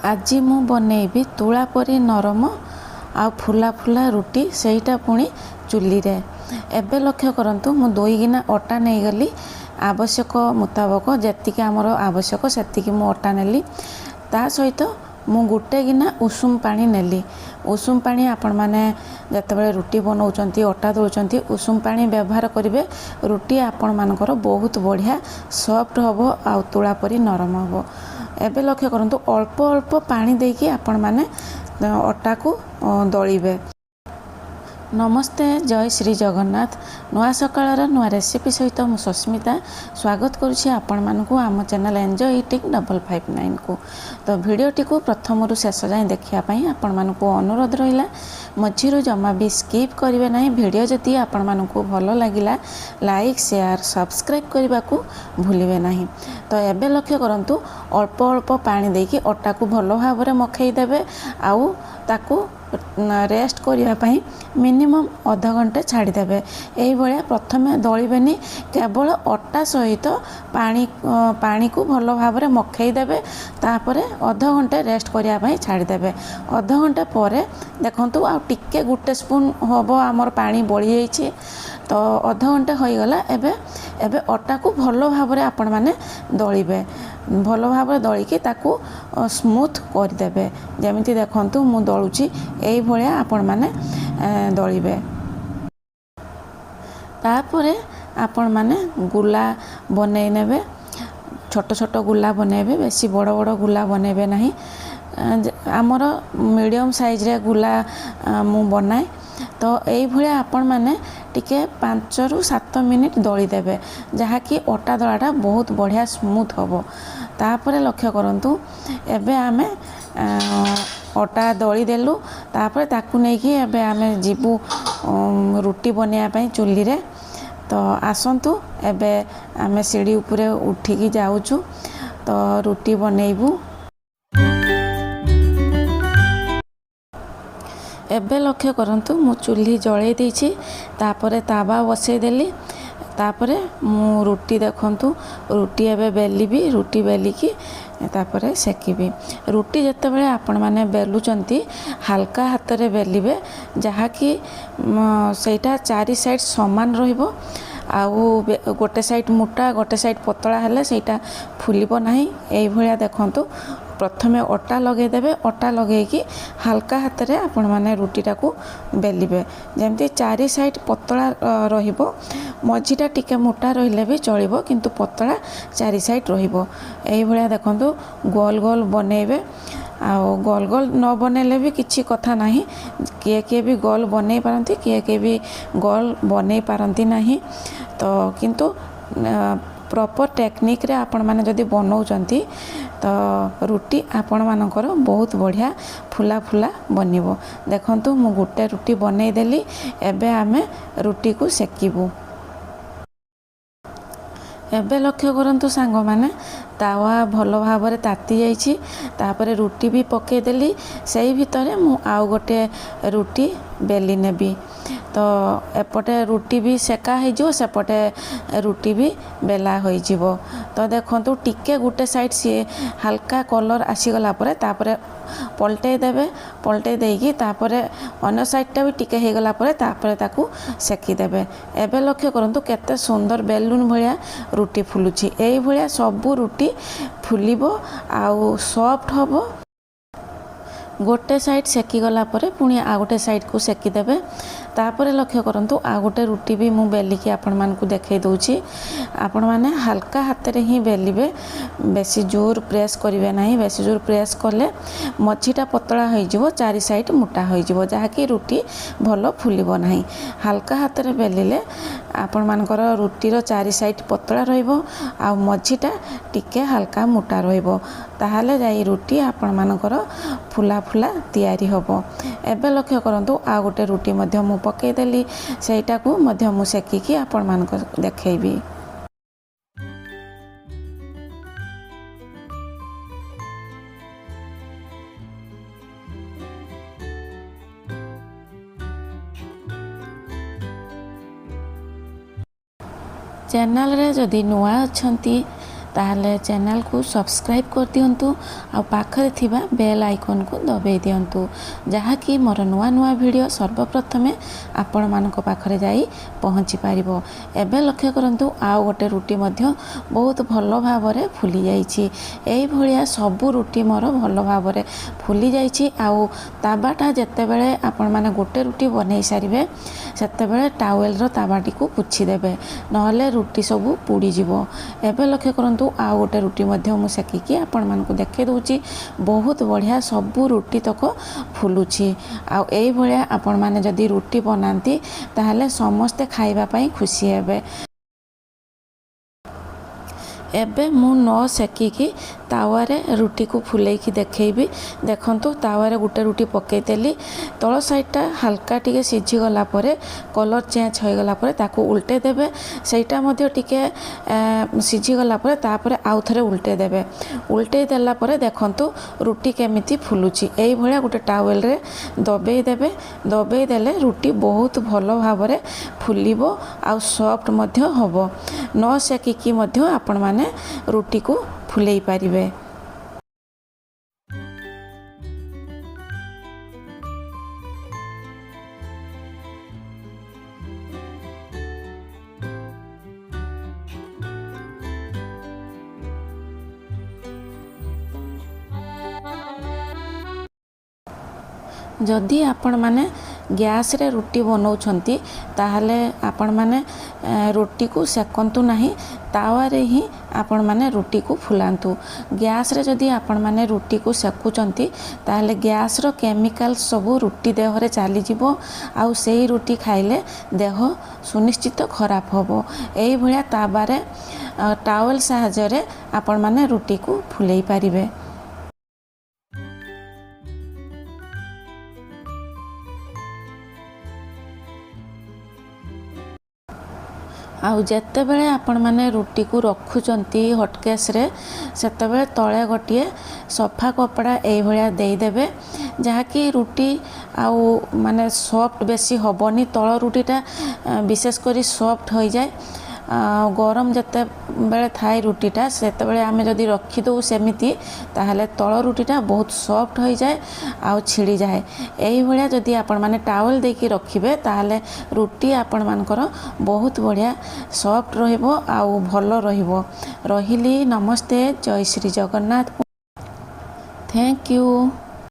आज मु बनैबी तुला परी नरम आ फुला फुला रुटी सेटा पुणी चुली रे। एबे लक्ष्य करंतु मु 2 गिना अटा नहीं गली आवश्यक मुताबक जेतिकी आमर आवश्यक सेतिकी मु अटा नेली। ता सहित मु गोटे गिना उषुम पानी नेली। उषुम पानी आपण माने जतबेले रुटी बनाउचंती अटा दउचंती उषुम पानी व्यवहार करिवे। रुटी आपण मानकर बहुत बढ़िया सॉफ्ट हबो आ तुला परी नरम हबो। एबे लक्ष्य करंतु अल्प अल्प पानी देकी आपण माने अटा को दलिबे। नमस्ते, जय श्री जगन्नाथ। नुआ सकाळर नुआ रेसिपी सहित मु सस्मिता स्वागत करुछि आपण मानकु आम चैनल एन्जॉय ईटिंग 559 को। तो वीडियोटी को प्रथम रु शेष जाए देखिया पई आपण मानकु अनुरोध रहिला मझिरु जमा भी स्किप करिवे नाही। वीडियो जति आपण मानकु भलो लागिला लाइक शेयर सब्सक्राइब करबा को भूलिवे नाही। तो एबे लक्ष्य करंतु अल्प अल्प पानी देकी अटा को भलो भाबरे मखई देबे आउ ताकू रेस्ट करिया पई मिनिमम आधा घंटे छाड़ी देबे। एही भलिया प्रथमे दलिबेनी केवल अटा सहित पानी को भलो भाबरे मखई देबे। तापरे आधा घंटे रेस्ट करिया पई छाड़ी देबे। आधा घंटे परे देखंतु आ टिके गुटे स्पून होबो हमर पानी बळी जाईछि। तो आधा घंटे होई गला। एबे अटा को भलो भाबरे आपण माने दलिबे। भलो भाबरे दलिकी ताकू स्मूथ कर देबे। जेमिति देखंतु मु दलुची एही भलिया आपण माने दलिबे। तापरे आपण माने गुला बनै नेबे। छोट छोट गुला बनेबे, बेसी बड़ बड़ गुला बनेबे नाही। आमर मीडियम साइज रे गुला मु बनाए। तो यही भाया आपण माने टिके 5 रु 7 मिनिट दली देबे जहाँकि अटा दलाटा बहुत बढ़िया स्मूथ होबो। तापरे लक्ष्य करंतु एबे आमे अटा दली देलु। तापरे ताकू नै कि एबे आमे जीबू रुटी बनिया पई चुल्ली रे। तो आसंतु एबे आमे सीढ़ी उपरे उठिकी जाउछु। तो रुटी बनेइबू। एबे लक्ष्य करंतु मु चुल्ही जळै देछि। तापरे तावा बसै देली। तापरे मु रुटी देखंतु रुटी एबे बेलिबी। रुटी बेलिकी तापरे सेकिबी। रुटी जतेबेले आपण माने बेलुचंती हल्का हाथ रे बेलिबे जहाँकि सेटा चारि साइड समान रहिबो। आउ गोटे साइड मोटा गोटे साइड पतला हेले सेटा फुलिबो नाही। एई भलिया देखंतु प्रथमे अटा लगे देबे। अटा लगेकी हल्का हाथ रे आपण माने रुटीटा को बेलिबे जेमती चारि साइड पतला रहिबो। मझीटा टिके मोटा रहिले भी चलिबो किंतु पतला चारि साइड रहिबो। एही भलिया देखंतु गोल गोल बनेबे। आउ गोल गोल न बनेले भी किछि कथा नाही। किए किए भी गोल बनै पारंती, किए किए भी गोल बनै पारंती नाही। तो किंतु प्रॉपर टेक्निक रे आपण माने जदी बनाउचंती तो रुटी आपण मानकर बहुत बढ़िया फुला फुला बनिबो। देखंतु मु गोटे रुटी बनै देली। एबे आमे रुटी को सेकिबू। एबे लक्ष्य करंतु सांग माने तावा भलो भाबरे ताती जाइछि। तापरे रुटी भी पके देली। सेही भितरे मु आउ गोटे रुटी बेली नेबी। तो एपटे रुटी भी सेका हो जो, सेपटे रुटी भी बेला हो जिवो। तो देखंतु टिके गुटे साइड सी हल्का कलर आसीगला परे तापरे पलटे देबे। पलटे देकी तापरे अन्य साइडटा भी टिके हे गला परे तापरे ताकू सेकी देबे। एबे लक्ष्य करंतु केते सुंदर बेलून भलिया रुटी फुलुछि। एई भलिया सबु रुटी फुलिबो आउ सॉफ्ट होबो। गोटे साइड सेकी गला परे पुणी आ गोटे साइड को सेकी देबे। तापरे लक्ष्य करंतु आ गोटे रुटी भी मु बेलिकी आपण मानकु देखै दउछि। आपण माने हल्का हाथ रे ही बेलिबे, बेसी जोर प्रेस करिवे नाही। बेसी जोर प्रेस करले मछीटा पतला होई जिवो, चारि साइड मोटा होई जिवो जहाँकि रुटी भलो फुलिबो नाही। हल्का हाथ रे बेलिले आपण मानकर रुटीर चारि साइड पतला रहिबो आ मछीटा टिके हल्का मोटा रहिबो। ताहाले जाई रुटी आपण मानकर फुला फुला तैयारी होबो। एबे लक्ष्य करंतु आ गोटे रुटी मध्य मु पके देली। सेटा को मध्य मु सेकिकी आपण मानकर देखैबी। चैनल रे जदि नुआ अछंती ताहले चैनल को सब्सक्राइब कर दियंतु आ पाखरे थिबा बेल आइकन को दबाई दियंतु जहाँकि मोर नुआ नुआ वीडियो सर्वप्रथमे आपण मानक पाखरे जाई पहुँची पारिबो। एबे लक्ष्य करंतु आउ गोटे रुटी मध्य बहुत भल भाबरे फुली जाइछि। एई भलिया सबु रुटी मोर भल भाबरे फुली जाइछि। आउ ताबाटा जेतेबेले आपण माने गोटे रुटी बनै सारिबे सेतेबेले टावेल रो ताबाटी को पुछि देबे नहले रुटी सबु पुड़ी जिवो। एबे लक्ष्य करंतु आउ गोटे रुटी मध्य मु सेकिकी आपण मानकु देखे दउछि बहुत बढ़िया सबु रुटी तक फुलुछि। आउ एई भलिया आपण माने जदी रुटी बनांती ताहले समस्ते खाइबा पई खुशी हेबे। एबे मु न सेकिकी तावारे रुटी को फुलेकी देखैबी। देखंतु तावारे गोटे रुटी पकई देली तळ साइडटा हल्का टिके सिझी गला परे कलर चेंज हो गला परे ताको उल्टे देबे। सेटा मध्ये टिके सिझी गला परे तापरे आउ थरे उल्टे देबे। उल्टे देला परे देखंतु रुटी केमिति फुलुची। एई भलिया गोटे टावेल रे दबेई देबे। दबेई देले रुटी बहुत भलो भाबरे फुलिबो आउ सॉफ्ट मध्ये होबो। न सेकिकी मध्ये आपण माने रुटी को फुलेई पारिबे। जदि आपण माने गैस रे रुटी बनाउछंती ताहले आपण माने रोटी को सेकंतु नहीं तावारे ही आपण माने रुटी को फुलांतु। गैस रे जदि आपण माने रुटी को सेकुचंती ताहले गैस रो केमिकल सबु रुटी देह रे चाली जिवो आउ सेही रुटी खाइले देह सुनिश्चित खराब होबो। एई भलिया ताबारे टावल सहायता रे आपण माने रुटी को फुलेई पारिबे। आउ जेते बेले आपण माने रुटी को रखुचंती हॉटकेस रे सेते बेले तळे गोटिए सफा कपड़ा एई भलिया देई देबे जहाँकि रुटी आउ माने सॉफ्ट बेसी होबनी। तळ रुटीटा विशेष करी सॉफ्ट हो जाए। गरम जेते बेले थाई रुटीटा सेते बेले आमे जदी रखी दउ सेमिति ताहले तळ रुटीटा बहुत सॉफ्ट हो जाए आउ छिड़ी जाए। एई भलिया जदी आपण माने टावल देकी रखिबे ताहले रुटी आपण मानकर बहुत बढ़िया सॉफ्ट रहिबो आउ भलो रहिबो। रहिली नमस्ते जय श्री जगन्नाथ। Thank you.